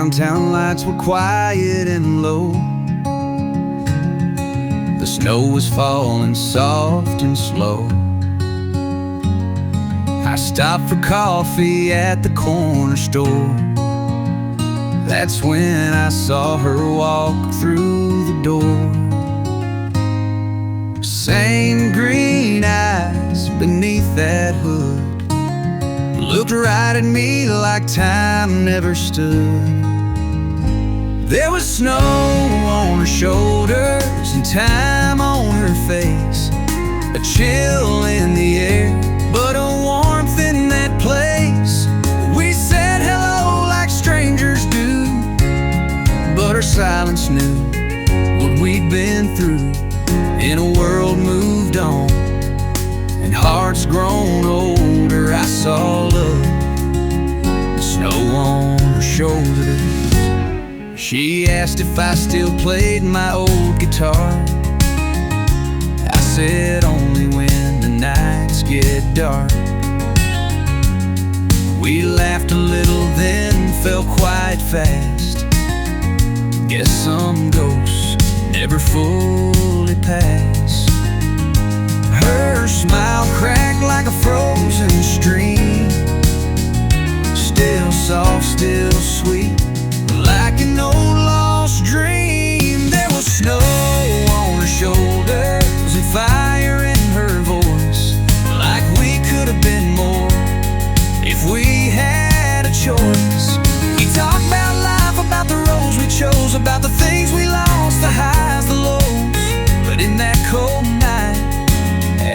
downtown lights were quiet and low. The snow was falling soft and slow. I stopped for coffee at the corner store. That's when I saw her walk through the door. Same green eyes beneath that hood looked right at me like time never stood. There was snow on her shoulders and time on her face, a chill in the air, but a warmth in that place. We said hello like strangers do, but her silence knew what we'd been through. In a world moved on and hearts grown older, I saw love, the snow on her shoulders. She asked if I still played my old guitar. I said only when the nights get dark. We laughed a little then fell quiet fast. Guess some ghosts never fully pass. Her smile cracked like a frozen stream, still soft, still sweet, like an old lost dream. There was snow on her shoulders and fire in her voice, like we could have been more if we had a choice. We talked about life, about the roads we chose, about the things we lost, the highs, the lows. But in that cold night,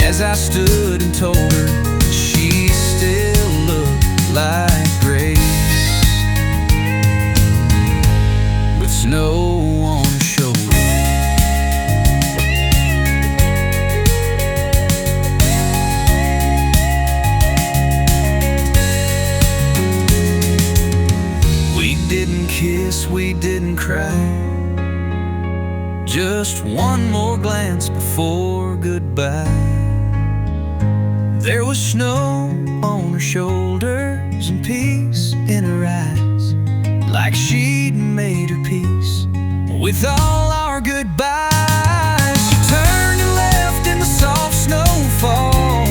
as I stood and told her, she still looked like grace, with snow on her shoulder. We didn't kiss, we didn't cry, just one more glance before goodbye. There was snow on her shoulders and peace in her eyes, like she'd made her peace with all our goodbyes. She turned and left in the soft snowfall,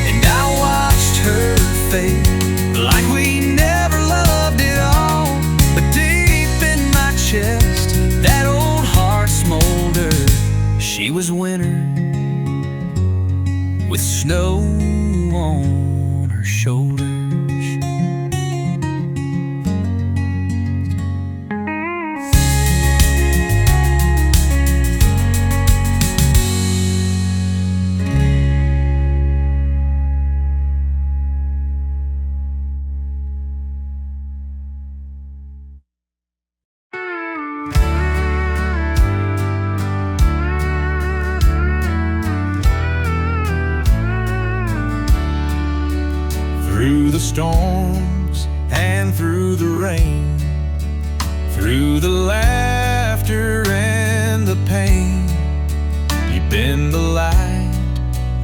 and I watched her fade like we never loved at all. But deep in my chest, that old heart smoldered. She was winter with snow on her shoulders. Through the storms and through the rain, through the laughter and the pain, you've been the light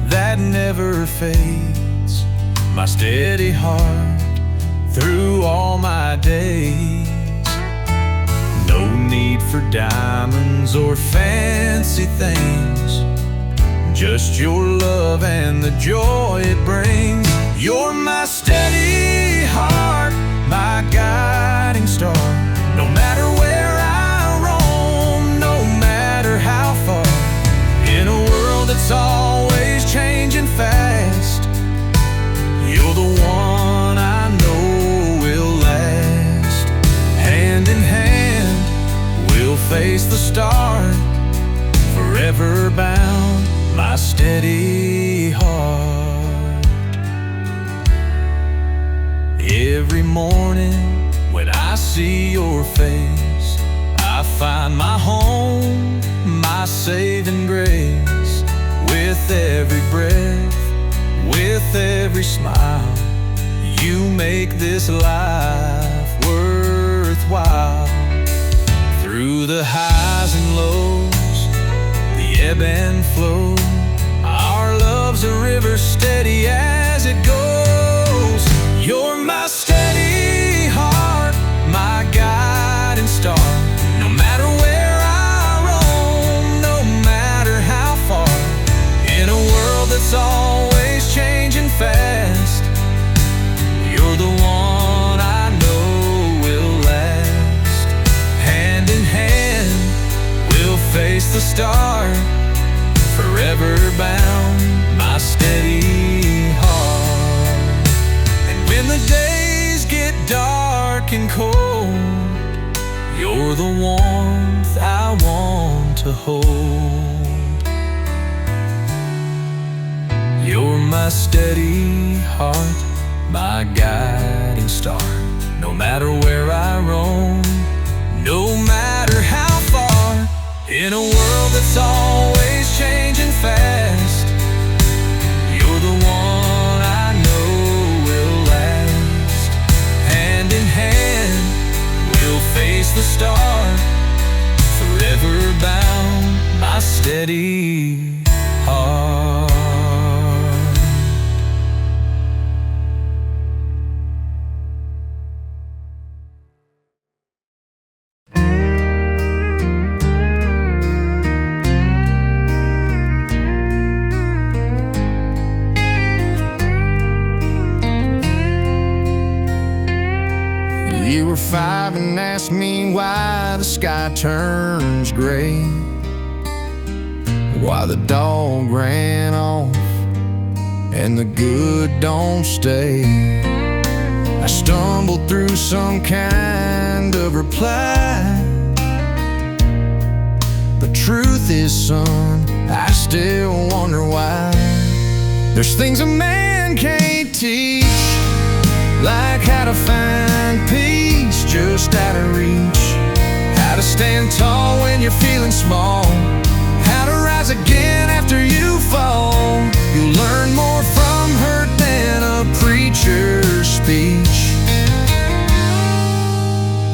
that never fades, my steady heart through all my days. No need for diamonds or fancy things, just your love and the joy it brings. You're my steady heart, my guiding star. No matter where I roam, no matter how far, in a world that's always changing fast, you're the one I know will last. Hand in hand, we'll face the start, forever bound, my steady heart. Every morning when I see your face, I find my home, my saving grace. With every breath, with every smile, you make this life worthwhile. Through the highs and lows, the ebb and flow, our love's a river steady as it goes. You're my steady heart, my face the start, forever bound, my steady heart. And when the days get dark and cold, you're the warmth I want to hold. You're my steady heart, my guiding star. No matter where I roam, no matter how far, in a world that's always changing fast, you're the one I know will last. Hand in hand, we'll face the start, forever bound, my steady heart. You were 5 and asked me why the sky turns gray, why the dog ran off and the good don't stay. I stumbled through some kind of reply. The truth is, son, I still wonder why. There's things a man can't teach, like how to find peace just out of reach, how to stand tall when you're feeling small, how to rise again after you fall. You'll learn more from hurt than a preacher's speech.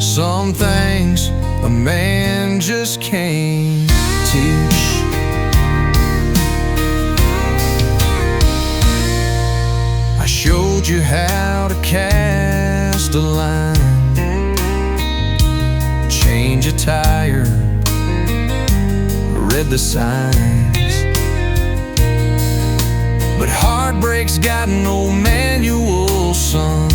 Some things a man just can't teach. I showed you how to cast a line, change a tire, read the signs. But heartbreak's got no manual, son,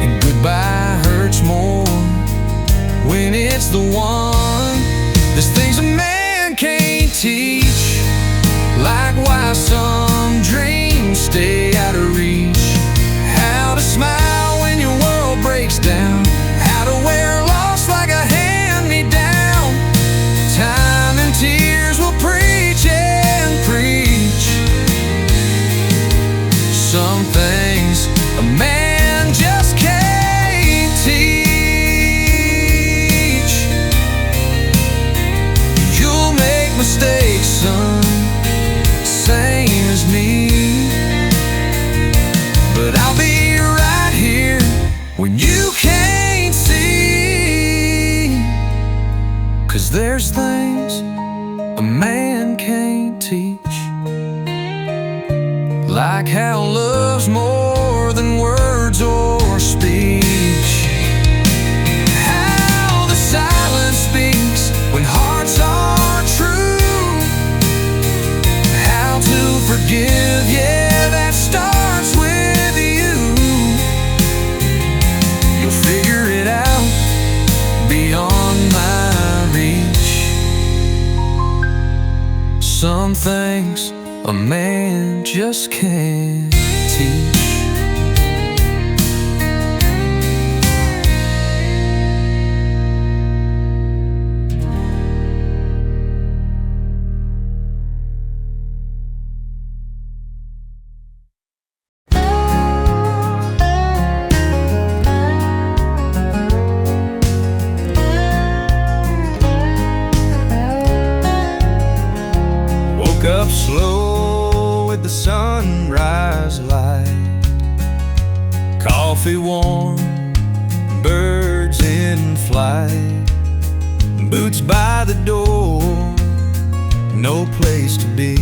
and goodbye hurts more when it's the one. There's things a man can't teach, like why some dreams stay out of reach, how to smile when your world breaks down, how to wear loss like a hand-me-down. Time and tears will preach and preach. Some things a man just can't teach. You'll make mistakes, son, same as me, but I'll be right here when you can't see. 'Cause there's things a man can't teach, like how love's more than words or speech, how the silence speaks when hearts are true, how to forgive, yeah, that starts with you. You'll figure it out beyond my reach. Some things a man just can't teach. Woke up slow with the sunrise light, coffee warm, birds in flight, boots by the door, no place to be,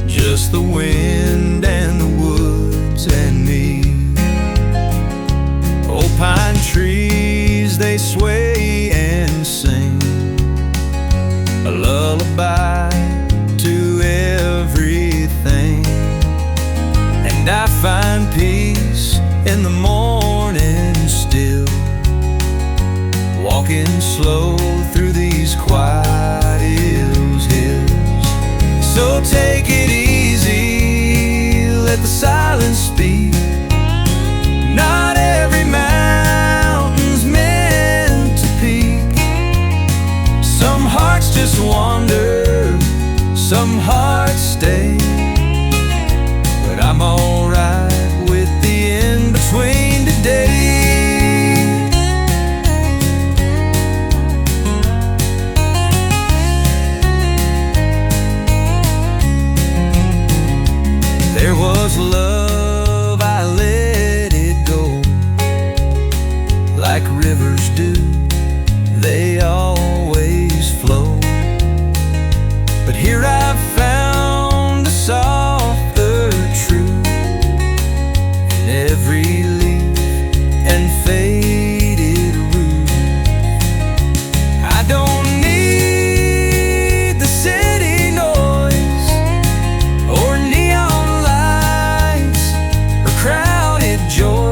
just the wind and the woods and me. Old pine trees, they sway and sing a lullaby to everything. And I find peace in the morning still, walking walking slow through these quiet hills. So take it easy, let the silence speak. Not every mountain's meant to peak. Some hearts just wander, some hearts stay. But I'm alright with the in-between today. There was love, I let it go. Like rivers do, they always flow. But here I've found a softer truth in every leaf and faded root. I don't need the city noise or neon lights or crowded joys.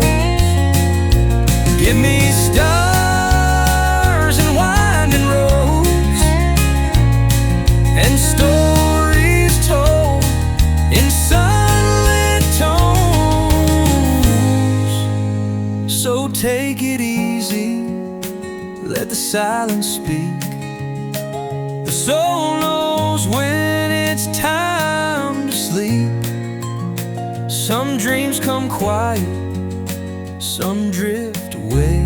Give me stars and winding roads and stories told in sunlit tones. So take it easy, let the silence speak. The soul knows when it's time to sleep. Some dreams come quiet, some drift away.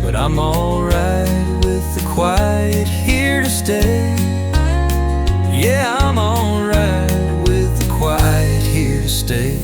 But I'm alright with the quiet here to stay. Yeah, I'm alright with the quiet here to stay.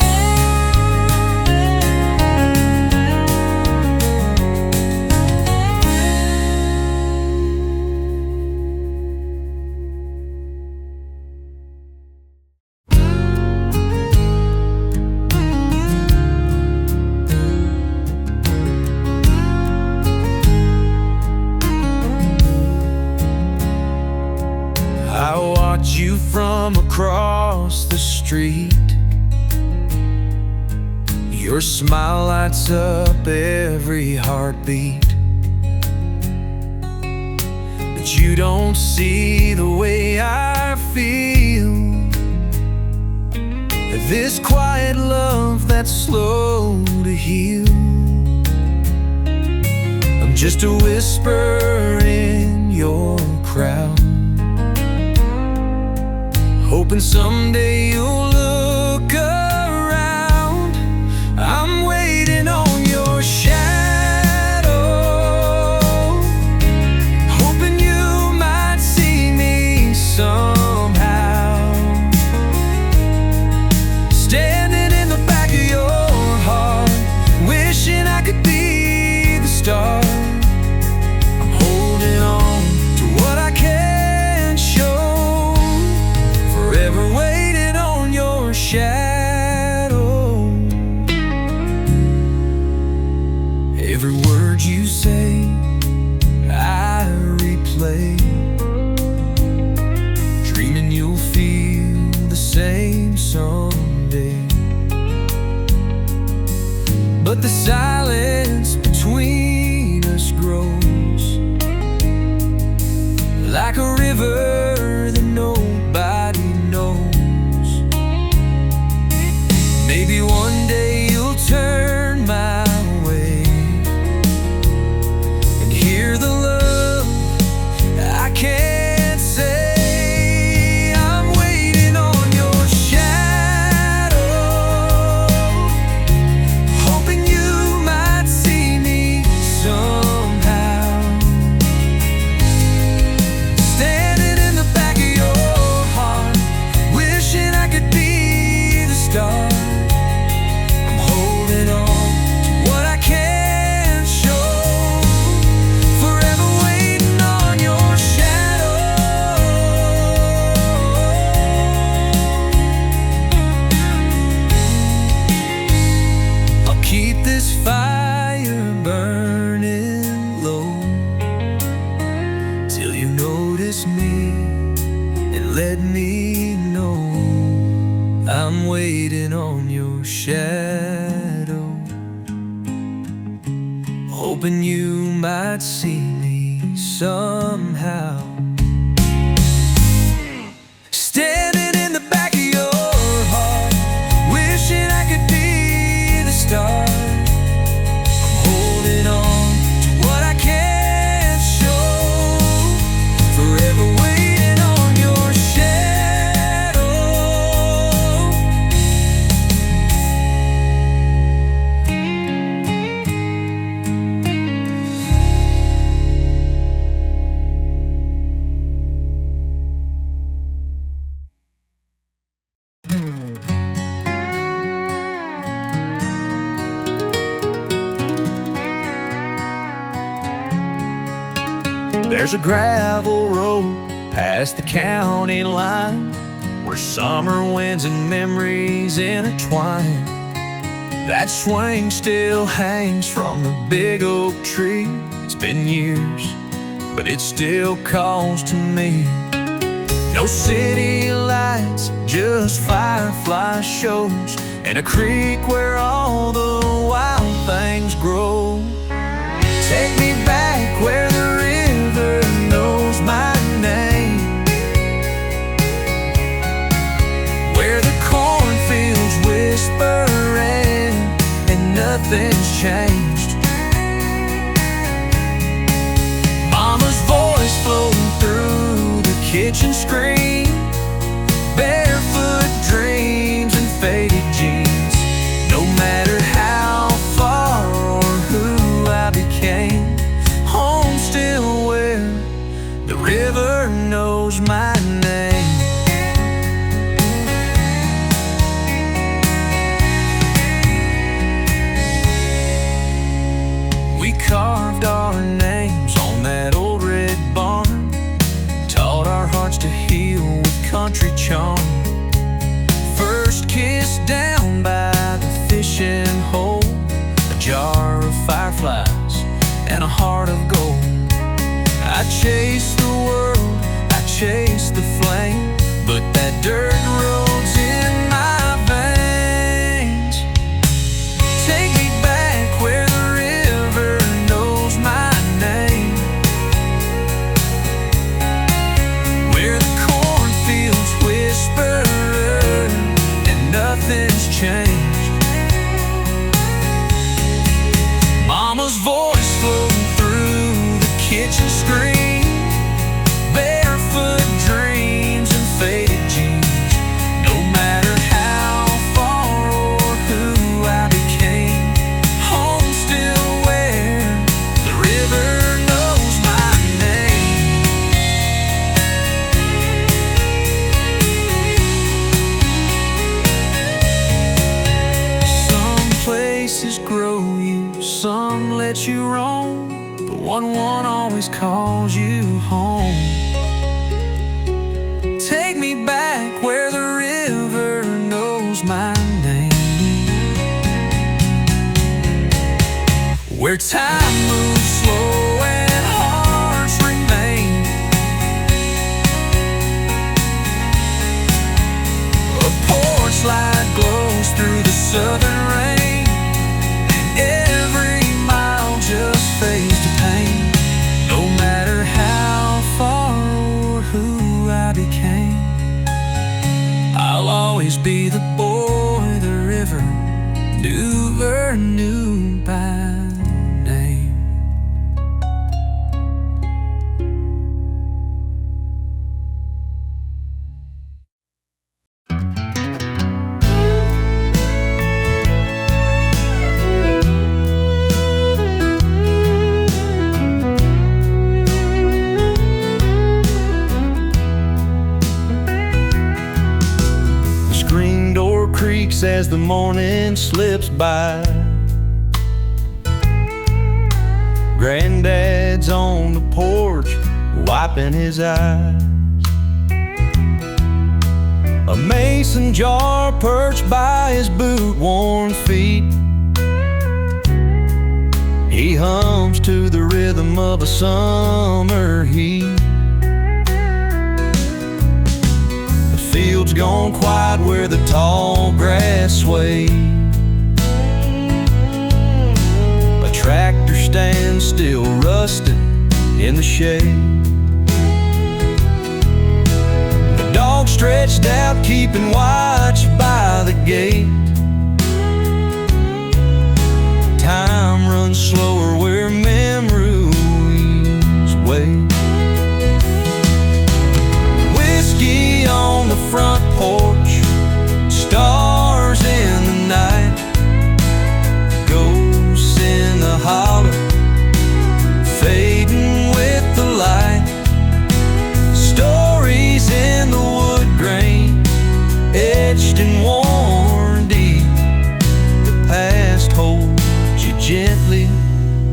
I watch you from across the street. Your smile lights up every heartbeat. But you don't see the way I feel. This quiet love that's slow to heal. I'm just a whisper in your crowd, hoping someday you'll look around. I'm waiting on your shadow, hoping you might see me somehow. Standing in the back of your heart, wishing I could be the star. I'm holding on to what I can't show, forever waiting on your shadow. Every word you say, I replay, dreaming you'll feel the same someday. But the silence between us grows like a river that nobody knows. Maybe one day you'll turn my way and hear the love I can't say. I'm waiting on your shadow, hoping you might see me somehow. Standing in the back of your heart, wishing I could be the star. I'm holding on to what I can't show, forever waiting on your shadow. I'll keep this fire burning low till you notice me and let me know. I'm waiting on your shadow, hoping you might see me somehow. Standing in the back of your heart, wishing I could be the start. I'm holding on to what I can't show, forever waiting on your shadow. There's a gravel road past the county line, where summer winds and memories intertwine. That swing still hangs from the big oak tree. It's been years, but it still calls to me. No city lights, just firefly shows, and a creek where all the wild things grow. Take me back where the river knows my name, where the cornfields whispering and nothing's changed. Mama's voice floating through the kitchen screen, barefoot dreams and faded jeans. No matter how far or who I became, home still where the river knows my name. We carved our names on that old red barn, taught our hearts to heal with country charm. First kiss down by the fishing hole, a jar of fireflies and a heart of gold. I chased the world, I chased the flame, but that dirt road's in my veins. Take me back where the river knows my name, where the cornfields whisper and nothing's changed. Mama's voice floating through the kitchen screen, barefoot dreams and faded jeans. No matter how far or who I became, home still where the river knows my name. Some places grow you, some let you roam, but one always calls you home. Take me back where the river knows my name, where time moves slow and hearts remain. A porch light glows through the southern rain, and every mile just fades to pain. No matter how far or who I became, I'll always be the boy the river never knew by name. As the morning slips by, Granddad's on the porch wiping his eyes. A mason jar perched by his boot-worn feet. He hums to the rhythm of a summer heat. Field's gone quiet where the tall grass sways. A tractor stands still rusting in the shade. The dog stretched out, keeping watch by the gate. Time runs slower where memories wait. Whiskey on the front porch, stars in the night, ghosts in the hollow, fading with the light. Stories in the wood grain, etched and worn deep. The past holds you gently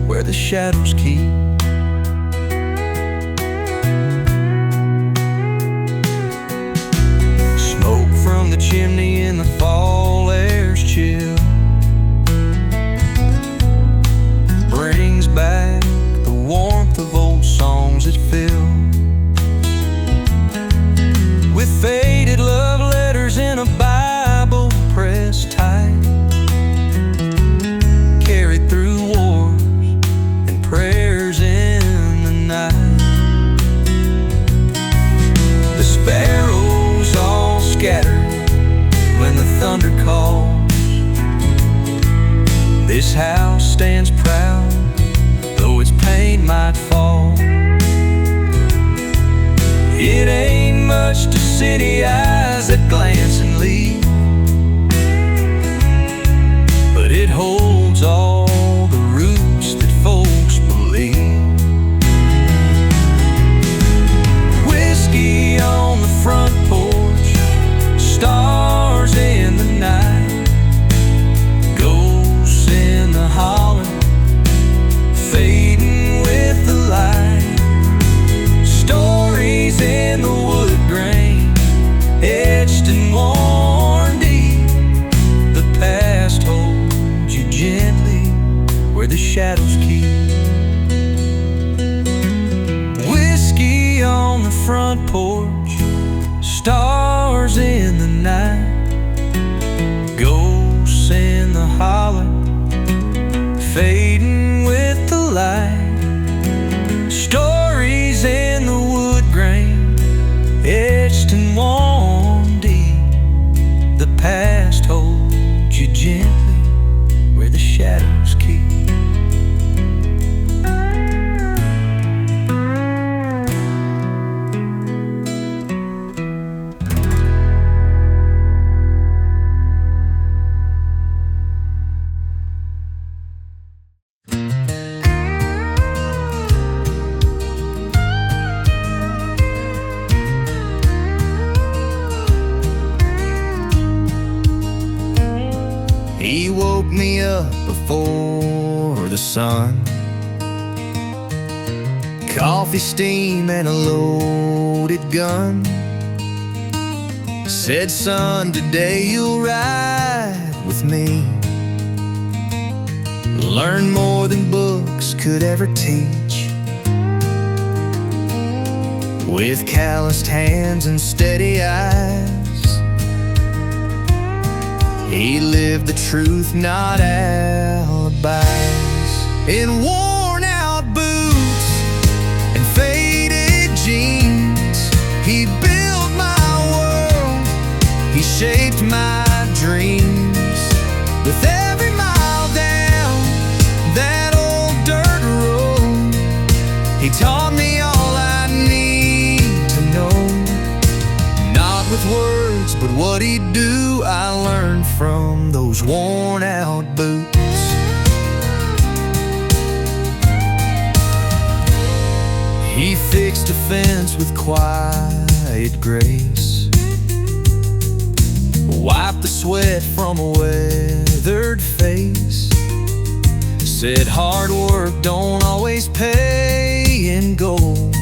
where the shadows keep. Smoke from the chimney in the fall air's chill brings back the warmth of old songs that fill with faded love letters in a Bible pressed tight, carried through wars and prayers in the night. The sparrows all scattered when the thunder calls. This house stands proud, though its paint might fall. It ain't much to city eyes that glance and leave, but it holds all the roots that folks believe. Whiskey on the front porch, stars in the night, ghosts in the hollow, fading with the light. Stories in the wood grain, etched and worn deep. The past holds you gently where the shadows keep. Whiskey on the front porch, stars in the night, ghosts in the hollow, fading with the light. Stories in the wood grain, etched and worn deep. The past holds you gently where the shadows keep. He woke me up before the sun, coffee, steam, and a loaded gun. Said, son, today you'll ride with me, learn more than books could ever teach. With calloused hands and steady eyes, he lived the truth, not alibis. In worn out boots and faded jeans, he built my world, he shaped my dreams. With every mile down that old dirt road, he taught me all I need to know. Not with words, but what he'd do, I learned from those worn out boots. He fixed a fence with quiet grace, wiped the sweat from a weathered face. Said hard work don't always pay in gold,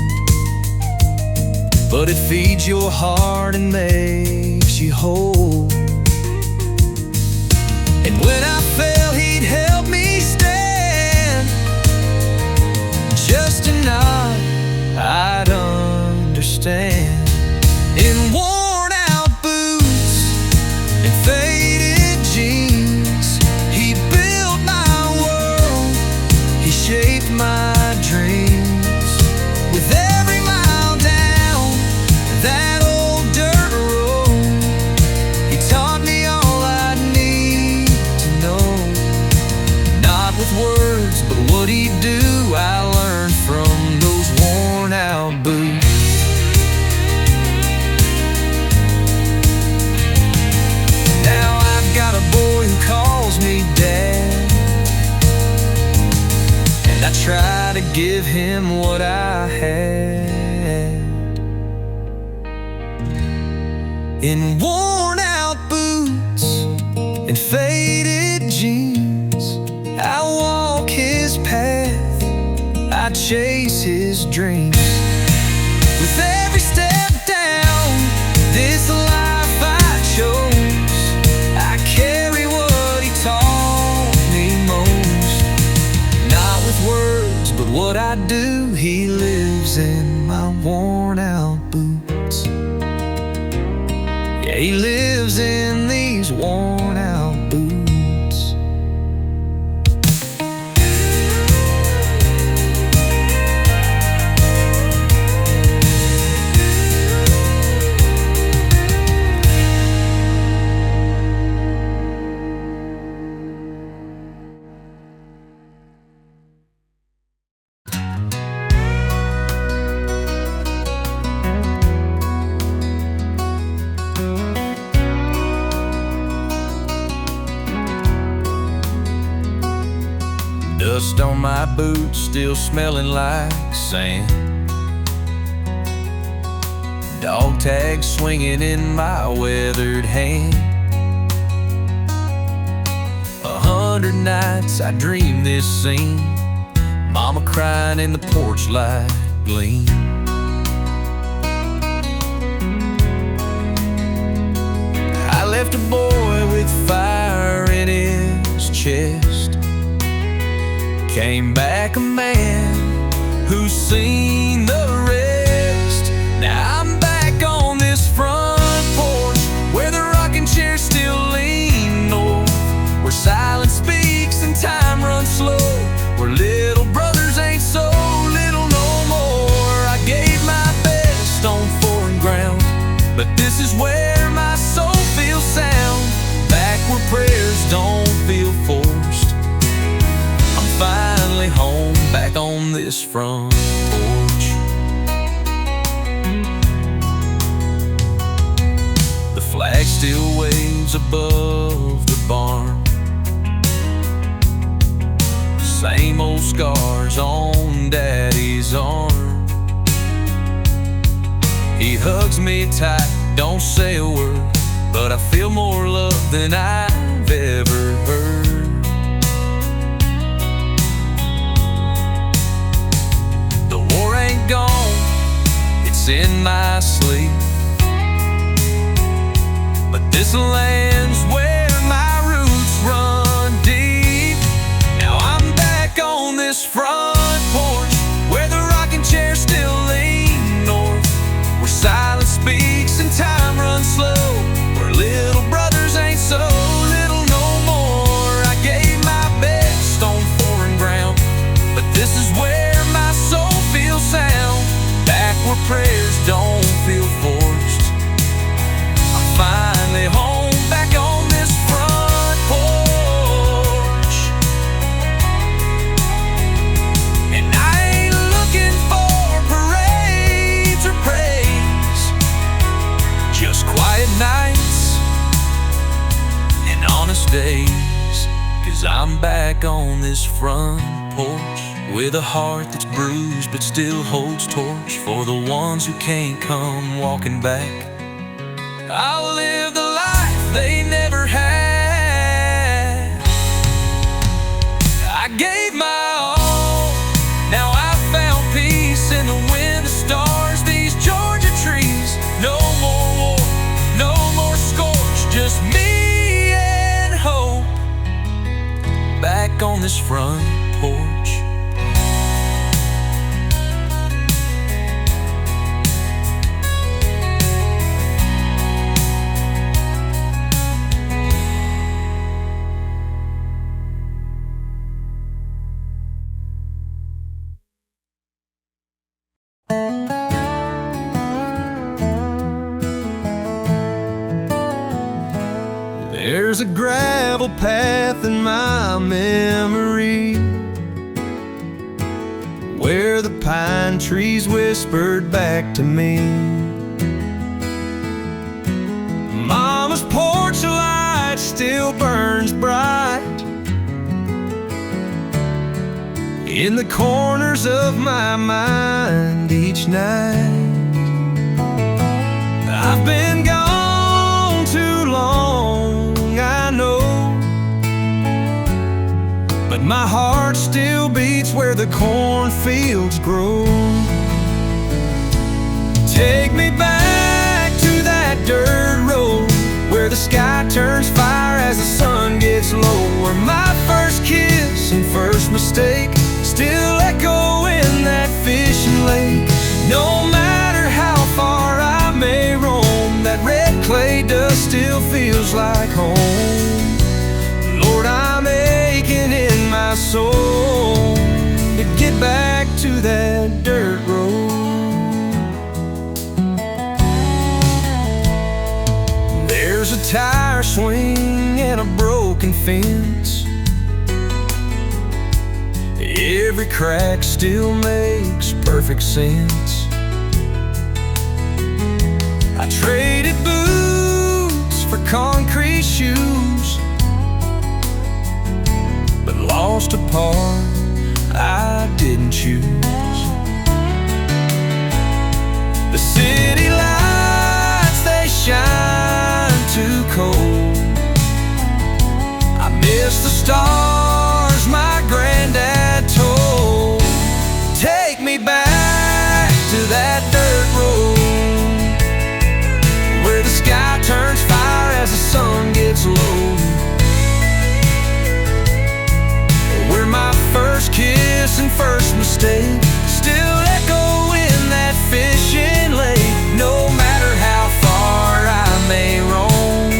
but it feeds your heart and makes you whole. And when I fell, he'd help me stand, just a nod, I'd understand. In worn out boots and faded jeans, he built my world, he shaped him what I had. In worn out boots and faded jeans, I walk his path, I chase his dreams. With every step down this life I chose, I carry what he taught me most. Not with words, but what I do. He lives in my worn out boots. Yeah, he lives in these worn out boots. Dust on my boots, still smelling like sand. Dog tag swinging in my weathered hand. 100 nights I dreamed this scene, mama crying in the porch light gleam. I left a boy with fire in his chest, came back a man who's seen the rest. Now I'm back on this front porch, where the rocking chairs still lean north, where silence speaks and time runs slow, where little brothers ain't so little no more. I gave my best on foreign ground, but this is where my soul feels sound. Back where prayers don't feel forced, finally home, back on this front porch. The flag still waves above the barn, same old scars on Daddy's arm. He hugs me tight, don't say a word, but I feel more love than I've ever heard. Ain't gone, it's in my sleep, but this land's where my roots run deep. Now I'm back on this front porch, where the rocking chairs still lean north, where silence speaks and time runs slow, where little brothers ain't so little no more. I gave my best on foreign ground, but this is where my soul feels sound. Back where prayers don't feel forced, I'm finally home, back on this front porch. And I ain't looking for parades or praise, just quiet nights and honest days. 'Cause I'm back on this front porch, with a heart that's bruised but still holds torch for the ones who can't come walking back. I'll live the life they never had. I gave my all, now I found peace in the wind, the stars, these Georgia trees. No more war, no more scorch, just me and hope, back on this front porch. There's a gravel path in my memory, where the pine trees whispered back to me. Mama's porch light still burns bright in the corners of my mind each night. I've been gone too long, I know, but my heart still beats where the cornfields grow. Take me back to that dirt road where the sky turns fire as the sun gets low, where my first kiss and first mistake still echo in that fishing lake. No matter how far I may roam, that red clay dust still feels like home. Lord, I'm aching in my soul to get back to that dirt road. There's a tire swing and a broken fence. Every crack still makes perfect sense. I traded boots for concrete shoes, but lost a part I didn't choose. The city lights, they shine too cold. I miss the stars my granddad told. Take me back to that dirt road where the sky turns fire as the sun gets low, where my first kiss and first mistake still echo in that fishing lake. No matter how far I may roam,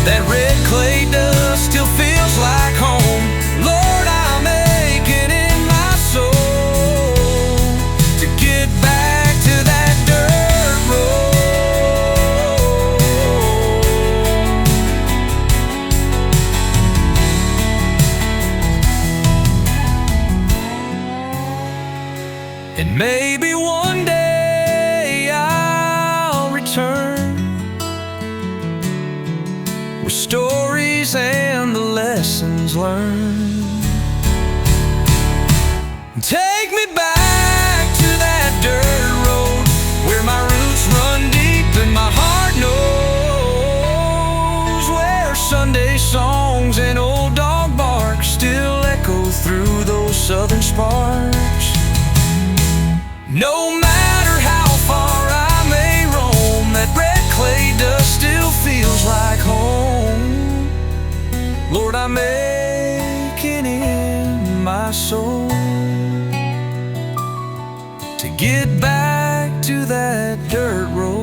that red clay dust still feels like home. Lord, I'm aching in my soul to get back to that dirt road. And maybe one day I'll return with stories and the lessons learned. Take me back to that dirt road where my roots run deep and my heart knows, where Sunday songs and old dog barks still echo through those southern sparks. No matter how far I may roam, that red clay dust still feels like home. Lord, I'm aching in my soul to get back to that dirt road.